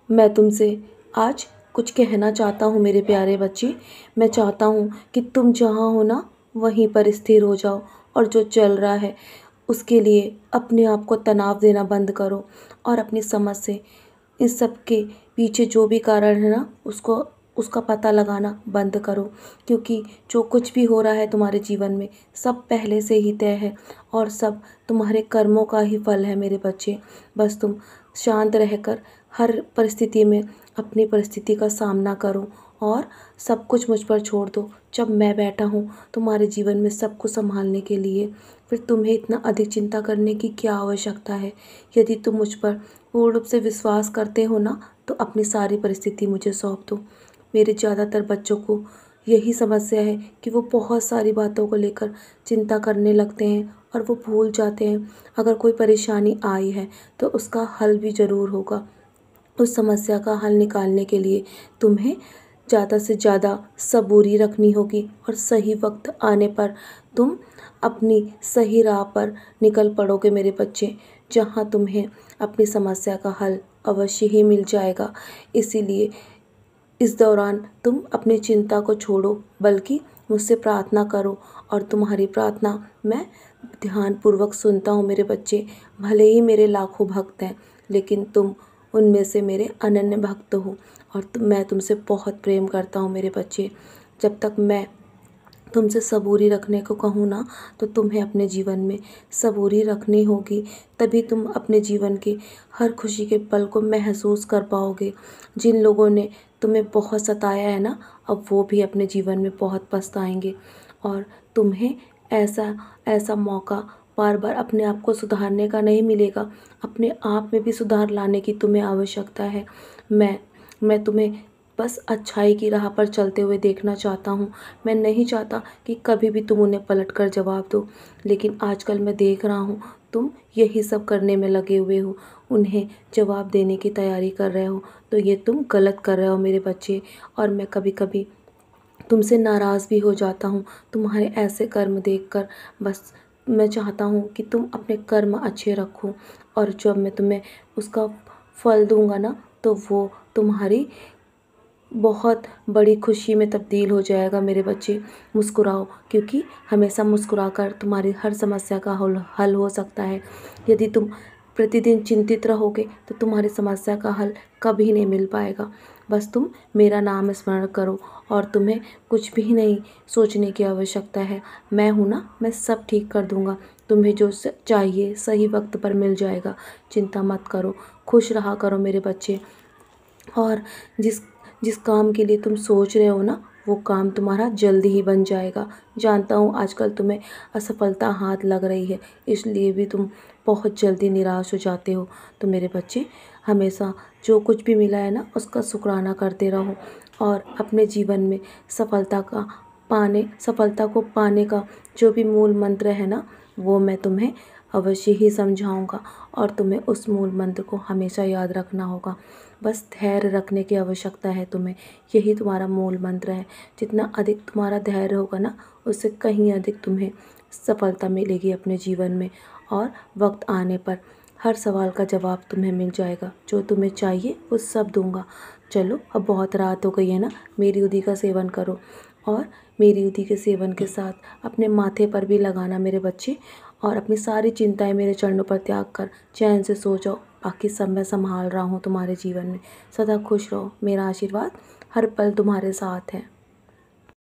मैं तुमसे आज कुछ कहना चाहता हूँ मेरे प्यारे बच्चे। मैं चाहता हूँ कि तुम जहाँ हो ना वहीं पर स्थिर हो जाओ और जो चल रहा है उसके लिए अपने आप को तनाव देना बंद करो और अपनी समझ से इस सब के पीछे जो भी कारण है ना उसको उसका पता लगाना बंद करो, क्योंकि जो कुछ भी हो रहा है तुम्हारे जीवन में सब पहले से ही तय है और सब तुम्हारे कर्मों का ही फल है मेरे बच्चे। बस तुम शांत रहकर हर परिस्थिति में अपनी परिस्थिति का सामना करो और सब कुछ मुझ पर छोड़ दो। जब मैं बैठा हूँ तुम्हारे जीवन में सब कुछ संभालने के लिए, फिर तुम्हें इतना अधिक चिंता करने की क्या आवश्यकता है। यदि तुम मुझ पर पूर्ण रूप से विश्वास करते हो ना तो अपनी सारी परिस्थिति मुझे सौंप दो। मेरे ज़्यादातर बच्चों को यही समस्या है कि वो बहुत सारी बातों को लेकर चिंता करने लगते हैं और वो भूल जाते हैं अगर कोई परेशानी आई है तो उसका हल भी ज़रूर होगा। उस समस्या का हल निकालने के लिए तुम्हें ज़्यादा से ज़्यादा सबूरी रखनी होगी और सही वक्त आने पर तुम अपनी सही राह पर निकल पड़ोगे मेरे बच्चे, जहाँ तुम्हें अपनी समस्या का हल अवश्य ही मिल जाएगा। इसीलिए इस दौरान तुम अपनी चिंता को छोड़ो, बल्कि मुझसे प्रार्थना करो और तुम्हारी प्रार्थना मैं ध्यानपूर्वक सुनता हूँ मेरे बच्चे। भले ही मेरे लाखों भक्त हैं लेकिन तुम उनमें से मेरे अनन्य भक्त हो और मैं तुमसे बहुत प्रेम करता हूँ मेरे बच्चे। जब तक मैं तुमसे सबूरी रखने को कहूँ ना तो तुम्हें अपने जीवन में सबूरी रखनी होगी, तभी तुम अपने जीवन के हर खुशी के पल को महसूस कर पाओगे। जिन लोगों ने तुम्हें बहुत सताया है ना, अब वो भी अपने जीवन में बहुत पछताएंगे और तुम्हें ऐसा ऐसा मौका बार बार अपने आप को सुधारने का नहीं मिलेगा। अपने आप में भी सुधार लाने की तुम्हें आवश्यकता है। मैं तुम्हें बस अच्छाई की राह पर चलते हुए देखना चाहता हूँ। मैं नहीं चाहता कि कभी भी तुम उन्हें पलट कर जवाब दो, लेकिन आजकल मैं देख रहा हूँ तुम यही सब करने में लगे हुए हो, उन्हें जवाब देने की तैयारी कर रहे हो। तो ये तुम गलत कर रहे हो मेरे बच्चे, और मैं कभी कभी तुमसे नाराज़ भी हो जाता हूँ तुम्हारे ऐसे कर्म देखकर। बस मैं चाहता हूँ कि तुम अपने कर्म अच्छे रखो और जब मैं तुम्हें उसका फल दूंगा ना तो वो तुम्हारी बहुत बड़ी खुशी में तब्दील हो जाएगा मेरे बच्चे। मुस्कुराओ, क्योंकि हमेशा मुस्कुराकर तुम्हारी हर समस्या का हल हो सकता है। यदि तुम प्रतिदिन चिंतित रहोगे तो तुम्हारी समस्या का हल कभी नहीं मिल पाएगा। बस तुम मेरा नाम स्मरण करो और तुम्हें कुछ भी नहीं सोचने की आवश्यकता है। मैं हूँ ना, मैं सब ठीक कर दूँगा। तुम्हें जो चाहिए सही वक्त पर मिल जाएगा। चिंता मत करो, खुश रहा करो मेरे बच्चे। और जिस जिस काम के लिए तुम सोच रहे हो ना वो काम तुम्हारा जल्दी ही बन जाएगा। जानता हूँ आजकल तुम्हें असफलता हाथ लग रही है, इसलिए भी तुम बहुत जल्दी निराश हो जाते हो। तो मेरे बच्चे, हमेशा जो कुछ भी मिला है ना उसका शुक्राना करते रहो और अपने जीवन में सफलता को पाने का जो भी मूल मंत्र है ना वो मैं तुम्हें अवश्य ही समझाऊंगा और तुम्हें उस मूल मंत्र को हमेशा याद रखना होगा। बस धैर्य रखने की आवश्यकता है तुम्हें, यही तुम्हारा मूल मंत्र है। जितना अधिक तुम्हारा धैर्य होगा ना उससे कहीं अधिक तुम्हें सफलता मिलेगी अपने जीवन में और वक्त आने पर हर सवाल का जवाब तुम्हें मिल जाएगा। जो तुम्हें चाहिए वो सब दूंगा। चलो अब बहुत रात हो गई है ना, मेरी उदी का सेवन करो और मेरी उदी के सेवन के साथ अपने माथे पर भी लगाना मेरे बच्चे, और अपनी सारी चिंताएं मेरे चरणों पर त्याग कर चैन से सो जाओ। बाकी सब मैं संभाल रहा हूँ तुम्हारे जीवन में। सदा खुश रहो, मेरा आशीर्वाद हर पल तुम्हारे साथ है।